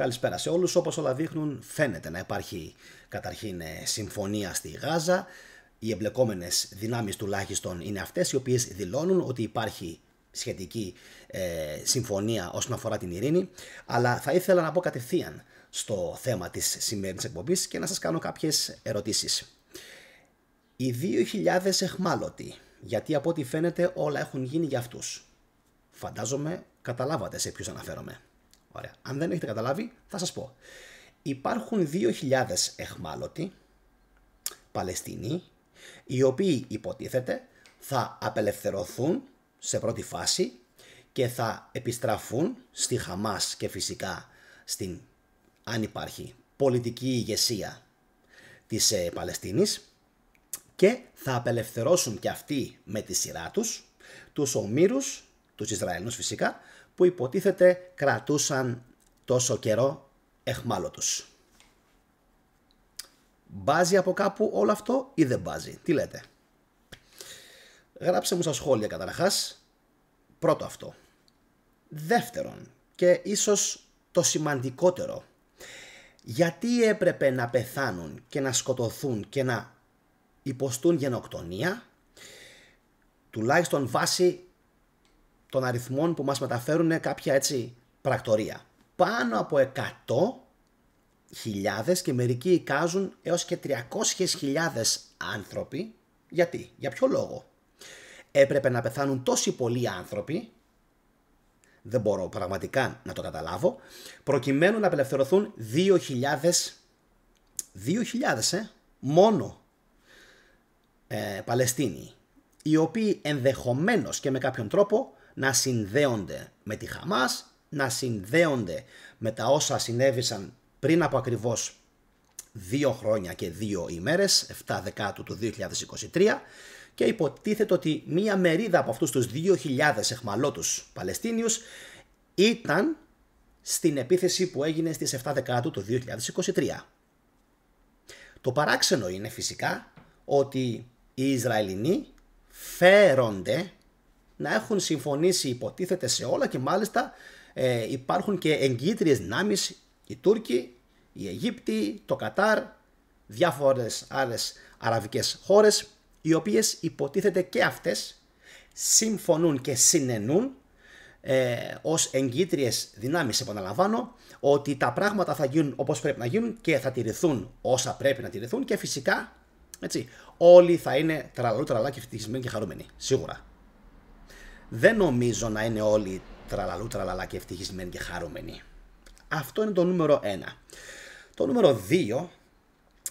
Καλησπέρα σε όλους. Όπως όλα δείχνουν, φαίνεται να υπάρχει καταρχήν συμφωνία στη Γάζα. Οι εμπλεκόμενες δυνάμεις τουλάχιστον είναι αυτές οι οποίες δηλώνουν ότι υπάρχει σχετική συμφωνία όσον αφορά την ειρήνη. Αλλά θα ήθελα να πω κατευθείαν στο θέμα της σημερινής εκπομπής και να σας κάνω κάποιες ερωτήσεις. Οι 2.000 εχμάλωτοι, γιατί από ό,τι φαίνεται όλα έχουν γίνει για αυτούς. Φαντάζομαι καταλάβατε σε ποιους αναφέρομαι. Ωραία. Αν δεν έχετε καταλάβει, θα σας πω. Υπάρχουν 2.000 εχμάλωτοι Παλαιστίνοι, οι οποίοι υποτίθεται θα απελευθερωθούν σε πρώτη φάση και θα επιστραφούν στη Χαμάς και φυσικά στην, αν υπάρχει, πολιτική ηγεσία της Παλαιστίνης, και θα απελευθερώσουν και αυτοί με τη σειρά τους ομήρους, τους Ισραηλινούς φυσικά, που υποτίθεται κρατούσαν τόσο καιρό εχμάλωτους. Μπάζει από κάπου όλο αυτό ή δεν μπάζει? Τι λέτε? Γράψτε μου στα σχόλια καταρχάς. Πρώτο αυτό. Δεύτερον, και ίσως το σημαντικότερο, γιατί έπρεπε να πεθάνουν και να σκοτωθούν και να υποστούν γενοκτονία, τουλάχιστον βάσει των αριθμών που μας μεταφέρουν κάποια έτσι πρακτορία? Πάνω από 100.000 και μερικοί εικάζουν έως και 300.000 άνθρωποι. Γιατί? Για ποιο λόγο έπρεπε να πεθάνουν τόσοι πολλοί άνθρωποι? Δεν μπορώ πραγματικά να το καταλάβω. Προκειμένου να απελευθερωθούν 2.000 μόνο Παλαιστίνοι, οι οποίοι ενδεχομένως και με κάποιον τρόπο να συνδέονται με τη Χαμάς, να συνδέονται με τα όσα συνέβησαν πριν από ακριβώς 2 χρόνια και 2 ημέρες, 7 Δεκάτου του 2023, και υποτίθεται ότι μία μερίδα από αυτούς τους 2.000 εχμαλώτους Παλαιστίνιους ήταν στην επίθεση που έγινε στις 7 Δεκάτου του 2023. Το παράξενο είναι φυσικά ότι οι Ισραηλινοί φέρονται να έχουν συμφωνήσει, υποτίθεται, σε όλα, και μάλιστα υπάρχουν και εγκύτριες δυνάμεις, οι Τούρκοι, οι Αιγύπτιοι, το Κατάρ, διάφορες άλλες αραβικές χώρες, οι οποίες υποτίθεται και αυτές συμφωνούν και συνενούν ως εγκύτριες δυνάμεις, επαναλαμβάνω, ότι τα πράγματα θα γίνουν όπως πρέπει να γίνουν και θα τηρηθούν όσα πρέπει να τηρηθούν, και φυσικά έτσι, όλοι θα είναι τραλαλού τραλά και ευτυχισμένοι και χαρούμενοι. Σίγουρα. Δεν νομίζω να είναι όλοι τραλαλού τραλαλά και ευτυχισμένοι και χαρούμενοι. Αυτό είναι το νούμερο 1. Το νούμερο 2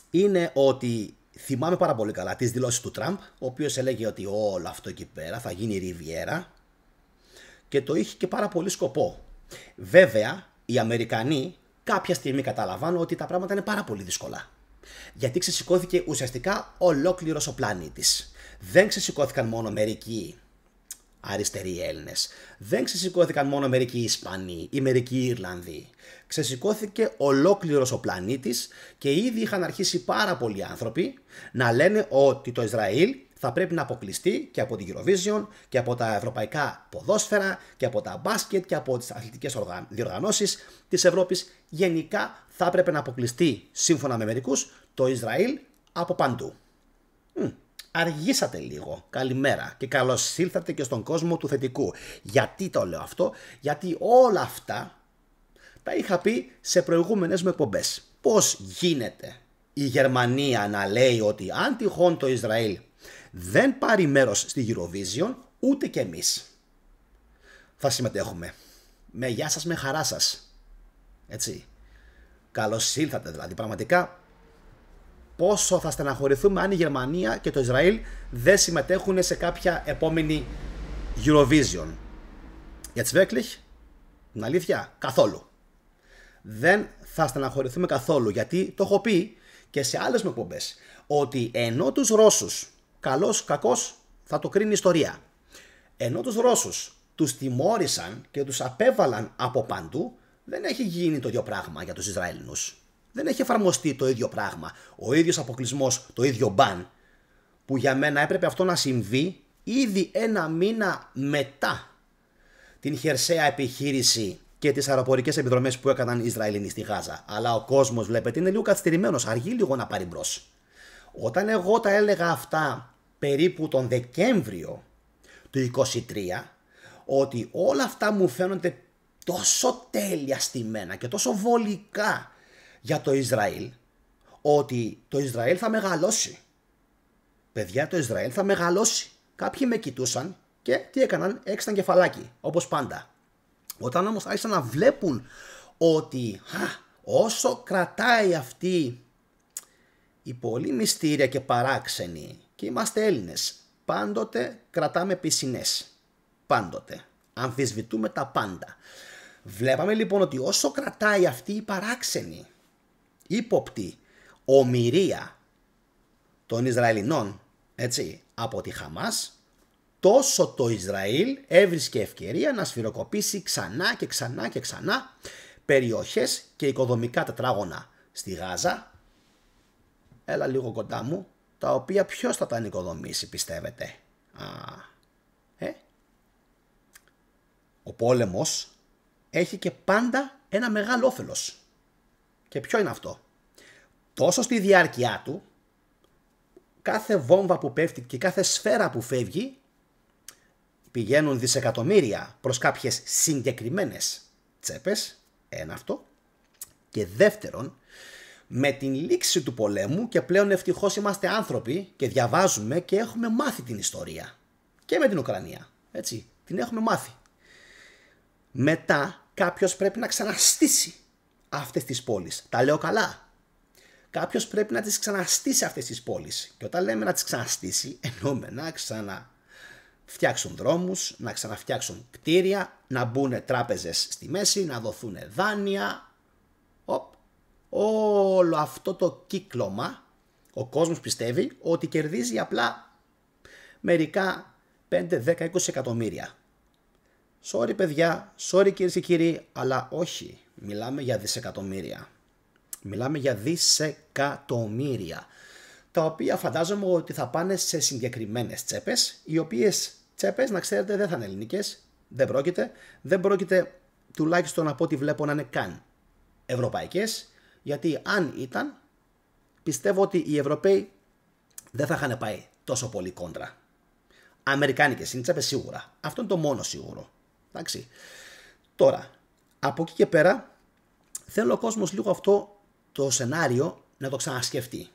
είναι ότι θυμάμαι πάρα πολύ καλά τις δηλώσεις του Τραμπ, ο οποίος έλεγε ότι όλο αυτό εκεί πέρα θα γίνει ριβιέρα, και το είχε και πάρα πολύ σκοπό. Βέβαια, οι Αμερικανοί κάποια στιγμή καταλαβαίνουν ότι τα πράγματα είναι πάρα πολύ δύσκολα. Γιατί ξεσηκώθηκε ουσιαστικά ολόκληρος ο πλανήτης. Δεν ξεσηκώθηκαν μόνο μερικοί αριστεροί Έλληνες. Δεν ξεσηκώθηκαν μόνο μερικοί Ισπανοί ή μερικοί Ιρλανδοί. Ξεσηκώθηκε ολόκληρος ο πλανήτης και ήδη είχαν αρχίσει πάρα πολλοί άνθρωποι να λένε ότι το Ισραήλ θα πρέπει να αποκλειστεί και από την Eurovision και από τα ευρωπαϊκά ποδόσφαιρα και από τα μπάσκετ και από τις αθλητικές διοργανώσεις της Ευρώπης. Γενικά θα έπρεπε να αποκλειστεί, σύμφωνα με μερικούς, το Ισραήλ από παντού. Αργήσατε λίγο. Καλημέρα και καλώς ήλθατε και στον κόσμο του θετικού. Γιατί το λέω αυτό? Γιατί όλα αυτά τα είχα πει σε προηγούμενες μου εκπομπές. Πώς γίνεται η Γερμανία να λέει ότι αν τυχόν το Ισραήλ δεν πάρει μέρος στη Eurovision, ούτε και εμείς θα συμμετέχουμε? Με γεια σας, με χαρά σας. Έτσι. Καλώς ήλθατε δηλαδή. Πραγματικά πόσο θα στεναχωρηθούμε αν η Γερμανία και το Ισραήλ δεν συμμετέχουν σε κάποια επόμενη Eurovision. Jetzt wirklich? Την αλήθεια, καθόλου. Δεν θα στεναχωρηθούμε καθόλου, γιατί το έχω πει και σε άλλες μου εκπομπές, ότι ενώ τους Ρώσους, καλός κακός θα το κρίνει η ιστορία, ενώ τους Ρώσους τους τιμώρησαν και τους απέβαλαν από παντού, δεν έχει γίνει το ίδιο πράγμα για τους Ισραηλινούς. Δεν έχει εφαρμοστεί το ίδιο πράγμα, ο ίδιος αποκλεισμός, το ίδιο μπαν, που για μένα έπρεπε αυτό να συμβεί ήδη 1 μήνα μετά την χερσαία επιχείρηση και τις αεροπορικές επιδρομές που έκαναν οι Ισραηλινοί στη Γάζα. Αλλά ο κόσμος, βλέπετε, είναι λίγο καθυστερημένος, αργεί λίγο να πάρει μπρος. Όταν εγώ τα έλεγα αυτά περίπου τον Δεκέμβριο του 23, ότι όλα αυτά μου φαίνονται τόσο τέλεια στημένα και τόσο βολικά για το Ισραήλ, ότι το Ισραήλ θα μεγαλώσει. Παιδιά, το Ισραήλ θα μεγαλώσει. Κάποιοι με κοιτούσαν και τι έκαναν, έξαν κεφαλάκι, όπως πάντα. Όταν όμως άρχισαν να βλέπουν ότι όσο κρατάει αυτή η πολύ μυστήρια και παράξενη, και είμαστε Έλληνες, πάντοτε κρατάμε πισινές. Πάντοτε. Αμφισβητούμε τα πάντα. Βλέπαμε λοιπόν ότι όσο κρατάει αυτή η παράξενη, ύποπτη ομηρία των Ισραηλινών, έτσι, από τη Χαμάς, τόσο το Ισραήλ έβρισκε ευκαιρία να σφυροκοπήσει ξανά και ξανά και ξανά περιοχές και οικοδομικά τετράγωνα στη Γάζα. Έλα λίγο κοντά μου, τα οποία ποιος θα τα νοικοδομήσει, πιστεύετε? Ο πόλεμος έχει και πάντα ένα μεγάλο όφελος. Και ποιο είναι αυτό? Τόσο στη διάρκεια του, κάθε βόμβα που πέφτει και κάθε σφαίρα που φεύγει, πηγαίνουν δισεκατομμύρια προς κάποιες συγκεκριμένες τσέπες, ένα αυτό. Και δεύτερον, με την λήξη του πολέμου, και πλέον ευτυχώς είμαστε άνθρωποι και διαβάζουμε και έχουμε μάθει την ιστορία. Και με την Ουκρανία, έτσι, την έχουμε μάθει. Μετά κάποιος πρέπει να ξαναστήσει αυτές τις πόλεις. Τα λέω καλά? Κάποιος πρέπει να τις ξαναστήσει αυτές τις πόλεις. Και όταν λέμε να τις ξαναστήσει, εννοούμε να ξαναφτιάξουν δρόμους, να ξαναφτιάξουν κτίρια, να μπουν τράπεζες στη μέση, να δοθούν δάνεια. Όλο αυτό το κύκλωμα ο κόσμος πιστεύει ότι κερδίζει απλά μερικά 5, 10, 20 εκατομμύρια. Sorry παιδιά, sorry κυρίες και κύριοι, αλλά όχι. Μιλάμε για δισεκατομμύρια. Μιλάμε για δισεκατομμύρια. Τα οποία φαντάζομαι ότι θα πάνε σε συγκεκριμένες τσέπες, οι οποίες τσέπες, να ξέρετε, δεν θα είναι ελληνικές. Δεν πρόκειται τουλάχιστον από ό,τι βλέπω να είναι καν ευρωπαϊκές. Γιατί αν ήταν, πιστεύω ότι οι Ευρωπαίοι δεν θα είχαν πάει τόσο πολύ κόντρα. Αμερικάνικες είναι τσέπες σίγουρα. Αυτό είναι το μόνο σίγουρο. Εντάξει. Τώρα, από εκεί και πέρα, θέλω ο κόσμος λίγο αυτό το σενάριο να το ξανασκεφτεί.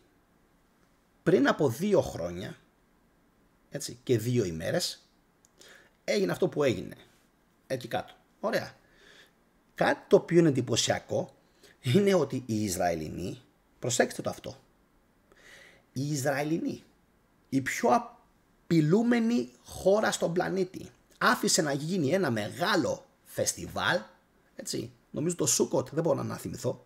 Πριν από 2 χρόνια, έτσι, και 2 ημέρες, έγινε αυτό που έγινε. Εκεί κάτω. Ωραία. Κάτι το οποίο είναι εντυπωσιακό είναι ότι οι Ισραηλινοί, προσέξτε το αυτό, οι Ισραηλινοί, η πιο απειλούμενη χώρα στον πλανήτη, άφησε να γίνει ένα μεγάλο φεστιβάλ, έτσι, νομίζω το Σούκοτ, δεν μπορώ να θυμηθώ,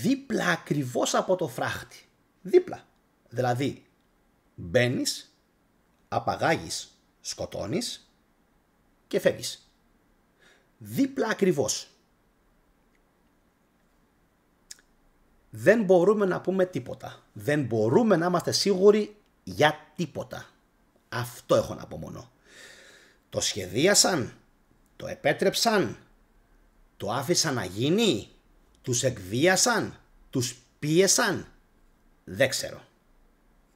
δίπλα ακριβώς από το φράχτη. Δίπλα. Δηλαδή, μπαίνεις, απαγάγεις, σκοτώνεις και φεύγεις. Δίπλα ακριβώς. Δεν μπορούμε να πούμε τίποτα. Δεν μπορούμε να είμαστε σίγουροι για τίποτα. Αυτό έχω να πω μόνο. Το σχεδίασαν, το επέτρεψαν, το άφησαν να γίνει, τους εκβίασαν, τους πίεσαν. Δεν ξέρω.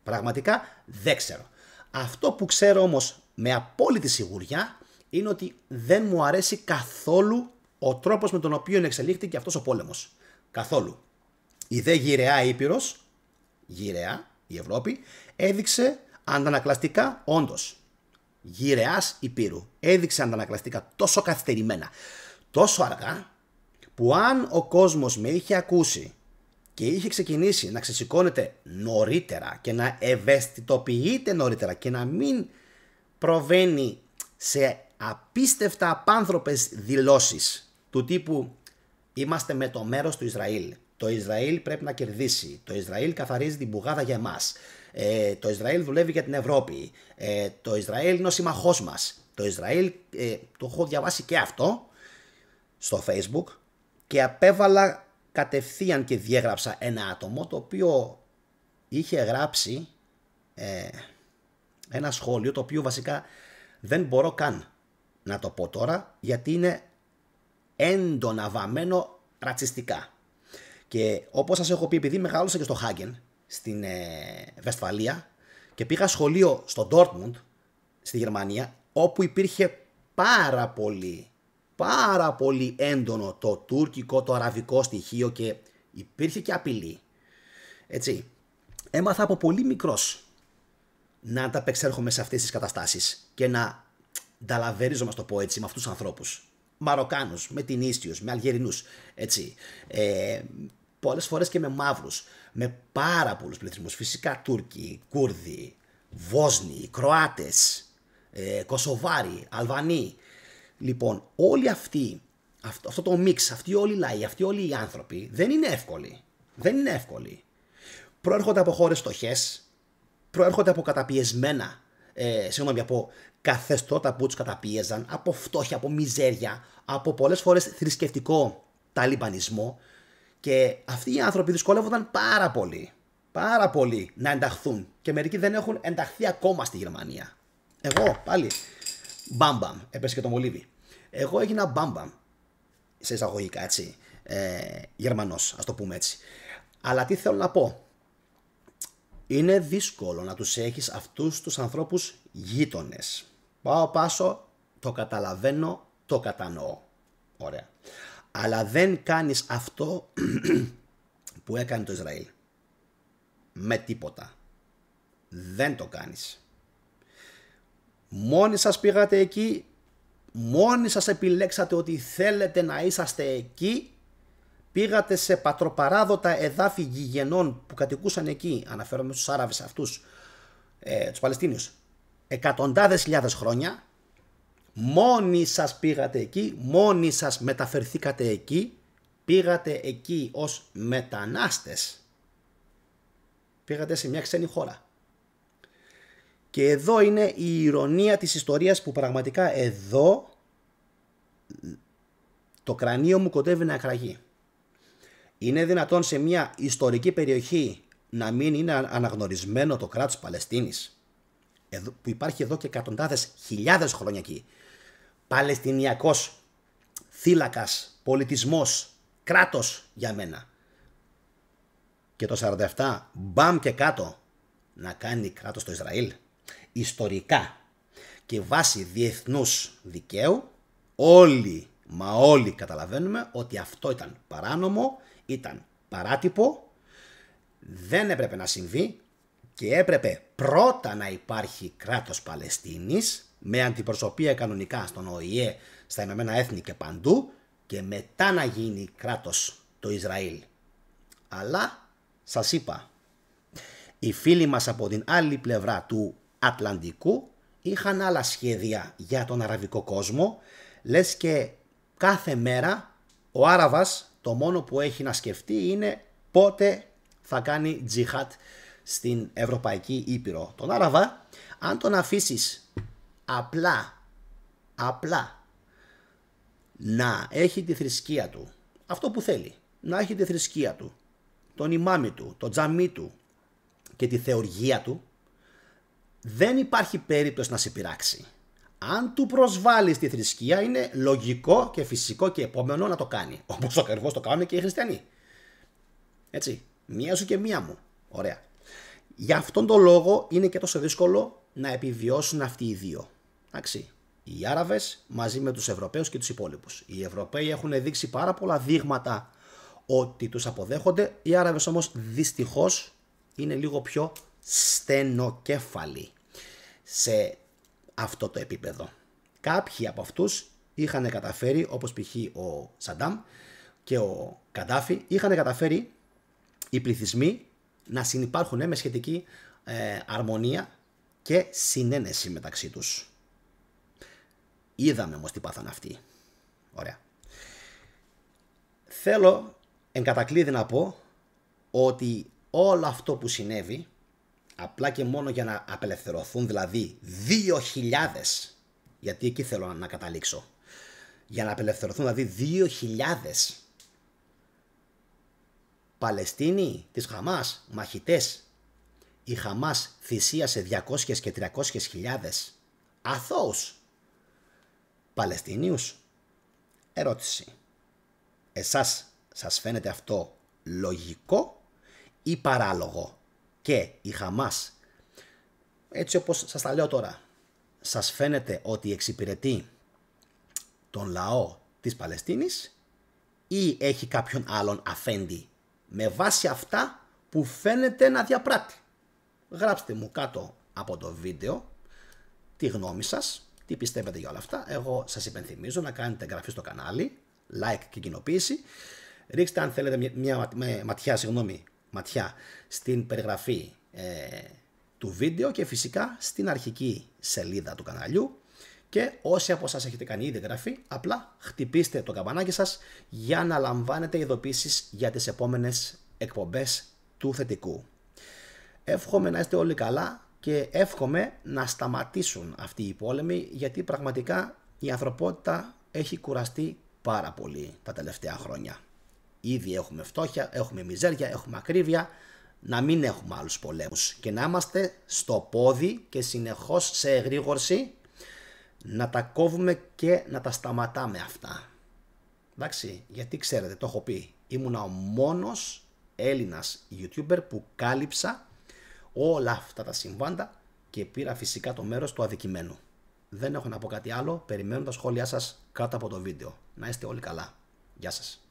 Πραγματικά δεν ξέρω. Αυτό που ξέρω όμως με απόλυτη σιγουριά είναι ότι δεν μου αρέσει καθόλου ο τρόπος με τον οποίο εξελίχθηκε αυτός ο πόλεμος. Καθόλου. Η δε γυραιά Ήπειρος, γυραιά η Ευρώπη, έδειξε αντανακλαστικά, όντως, γυραιάς Υπήρου, έδειξε αντανακλαστικά τόσο καθυστερημένα, τόσο αργά, που αν ο κόσμος με είχε ακούσει και είχε ξεκινήσει να ξεσηκώνεται νωρίτερα και να ευαισθητοποιείται νωρίτερα και να μην προβαίνει σε απίστευτα απάνθρωπες δηλώσεις του τύπου είμαστε με το μέρος του Ισραήλ, το Ισραήλ πρέπει να κερδίσει, το Ισραήλ καθαρίζει την μπουγάδα για εμάς, το Ισραήλ δουλεύει για την Ευρώπη, το Ισραήλ είναι ο συμμαχός μας, το Ισραήλ, το έχω διαβάσει και αυτό στο Facebook και απέβαλα κατευθείαν και διέγραψα ένα άτομο το οποίο είχε γράψει ένα σχόλιο το οποίο βασικά δεν μπορώ καν να το πω τώρα γιατί είναι έντονα βαμμένο ρατσιστικά. Και όπως σας έχω πει, επειδή μεγάλωσα και στο Χάγκεν, στην Βεσφαλία, και πήγα σχολείο στο Ντόρτμουντ, στη Γερμανία, όπου υπήρχε πάρα πολύ έντονο το τουρκικό, το αραβικό στοιχείο και υπήρχε και απειλή. Έτσι, έμαθα από πολύ μικρός να ανταπεξέρχομαι σε αυτές τις καταστάσεις και να νταλαβερίζομαι, να το πω έτσι, με αυτούς τους ανθρώπους. Μαροκάνους, με Τινήσιους, με Αλγερινούς, έτσι. Πολλές φορές και με μαύρους, με πάρα πολλούς πληθυσμούς. Φυσικά Τούρκοι, Κούρδοι, Βόσνοι, Κροάτες, Κωσοβάροι, Αλβανοί. Λοιπόν, όλοι αυτοί, αυτό το μίξ, αυτοί όλοι οι λαοί, αυτοί όλοι οι άνθρωποι δεν είναι εύκολοι. Δεν είναι εύκολοι. Προέρχονται από χώρες φτωχές, προέρχονται από καταπιεσμένα, από καθεστώτα που τους καταπίεζαν, από φτώχεια, από μιζέρια, από πολλές φορές θρησκευτικό ταλιμπανισμό, και αυτοί οι άνθρωποι δυσκολεύονταν πάρα πολύ να ενταχθούν, και μερικοί δεν έχουν ενταχθεί ακόμα στη Γερμανία. Εγώ πάλι μπαμπαμ, έπεσε και το μολύβι. Εγώ έγινα μπαμπαμ, σε εισαγωγικά, έτσι, Γερμανός, ας το πούμε έτσι. Αλλά τι θέλω να πω, είναι δύσκολο να τους έχεις αυτούς τους ανθρώπους γείτονες. Πάω πάσο, το καταλαβαίνω, το κατανοώ. Ωραία. Αλλά δεν κάνεις αυτό που έκανε το Ισραήλ. Με τίποτα. Δεν το κάνεις. Μόνοι σας πήγατε εκεί, μόνοι σας επιλέξατε ότι θέλετε να είσαστε εκεί, πήγατε σε πατροπαράδοτα εδάφη γηγενών που κατοικούσαν εκεί, αναφέρομαι στους Άραβες αυτούς, τους Παλαιστίνιους, εκατοντάδες χιλιάδες χρόνια. Μόνοι σας πήγατε εκεί, μόνοι σας μεταφερθήκατε εκεί, πήγατε εκεί ως μετανάστες. Πήγατε σε μια ξένη χώρα. Και εδώ είναι η ηρωνία της ιστορίας, που πραγματικά εδώ το κρανίο μου κοντεύει να εκραγεί. Είναι δυνατόν σε μια ιστορική περιοχή να μην είναι αναγνωρισμένο το κράτος Παλαιστίνης, που υπάρχει εδώ και εκατοντάδες χιλιάδες χρόνια εκεί? Παλαιστινιακός θύλακας, πολιτισμός, κράτος για μένα. Και το 47 μπαμ και κάτω να κάνει κράτος το Ισραήλ. Ιστορικά και βάσει διεθνούς δικαίου όλοι καταλαβαίνουμε ότι αυτό ήταν παράνομο, ήταν παράτυπο, δεν έπρεπε να συμβεί και έπρεπε πρώτα να υπάρχει κράτος Παλαιστίνης με αντιπροσωπεία κανονικά στον ΟΗΕ, στα Ηνωμένα Έθνη και παντού, και μετά να γίνει κράτος το Ισραήλ. Αλλά σας είπα, οι φίλοι μας από την άλλη πλευρά του Ατλαντικού είχαν άλλα σχέδια για τον αραβικό κόσμο, λες και κάθε μέρα ο Άραβας το μόνο που έχει να σκεφτεί είναι πότε θα κάνει τζιχάτ στην Ευρωπαϊκή Ήπειρο. Τον Άραβα, αν τον αφήσεις απλά να έχει τη θρησκεία του, αυτό που θέλει, να έχει τη θρησκεία του, τον ημάμι του, το τζαμί του και τη θεοργία του, δεν υπάρχει περίπτωση να σε πειράξει. Αν του προσβάλλεις τη θρησκεία, είναι λογικό και φυσικό και επόμενο να το κάνει. Όπως ακριβώς το κάνουν και οι χριστιανοί. Έτσι, μία σου και μία μου. Ωραία. Γι' αυτόν τον λόγο είναι και τόσο δύσκολο να επιβιώσουν αυτοί οι δύο. Εντάξει. Οι Άραβες μαζί με τους Ευρωπαίους και τους υπόλοιπους. Οι Ευρωπαίοι έχουν δείξει πάρα πολλά δείγματα ότι τους αποδέχονται. Οι Άραβες όμως δυστυχώς είναι λίγο πιο στενοκέφαλοι σε αυτό το επίπεδο. Κάποιοι από αυτούς είχαν καταφέρει, όπως π.χ. ο Σαντάμ και ο Καντάφη, είχαν καταφέρει οι πληθυσμοί να συνυπάρχουν με σχετική αρμονία και συνένεση μεταξύ τους. Είδαμε όμως τι πάθαν αυτοί. Ωραία. Θέλω εν κατακλείδη να πω ότι όλο αυτό που συνέβη, απλά και μόνο για να απελευθερωθούν δηλαδή 2.000, γιατί εκεί θέλω να καταλήξω, για να απελευθερωθούν δηλαδή 2.000 Παλαιστίνοι της Χαμάς, μαχητές. Η Χαμάς θυσίασε 200 και 300 χιλιάδες αθώους Παλαιστίνιους. Ερώτηση. Εσάς σας φαίνεται αυτό λογικό ή παράλογο? Και η Χαμάς, έτσι όπως σας τα λέω τώρα, σας φαίνεται ότι εξυπηρετεί τον λαό της Παλαιστίνης ή έχει κάποιον άλλον αφέντη με βάση αυτά που φαίνεται να διαπράττει? Γράψτε μου κάτω από το βίντεο τη γνώμη σας, τι πιστεύετε για όλα αυτά. Εγώ σας υπενθυμίζω να κάνετε εγγραφή στο κανάλι, like και κοινοποίηση. Ρίξτε αν θέλετε μια ματιά στην περιγραφή του βίντεο και φυσικά στην αρχική σελίδα του καναλιού. Και όσοι από εσάς έχετε κάνει ήδη εγγραφή, απλά χτυπήστε το καμπανάκι σας για να λαμβάνετε ειδοποιήσεις για τις επόμενες εκπομπές του Θετικού. Εύχομαι να είστε όλοι καλά και εύχομαι να σταματήσουν αυτοί οι πόλεμοι, γιατί πραγματικά η ανθρωπότητα έχει κουραστεί πάρα πολύ τα τελευταία χρόνια. Ήδη έχουμε φτώχεια, έχουμε μιζέρια, έχουμε ακρίβεια, να μην έχουμε άλλους πολέμους και να είμαστε στο πόδι και συνεχώς σε εγρήγορση να τα κόβουμε και να τα σταματάμε αυτά. Εντάξει, γιατί ξέρετε, το έχω πει, ήμουνα ο μόνος Έλληνας YouTuber που κάλυψα όλα αυτά τα συμβάντα και πήρα φυσικά το μέρος του αδικημένου. Δεν έχω να πω κάτι άλλο, περιμένω τα σχόλιά σας κάτω από το βίντεο. Να είστε όλοι καλά. Γεια σας.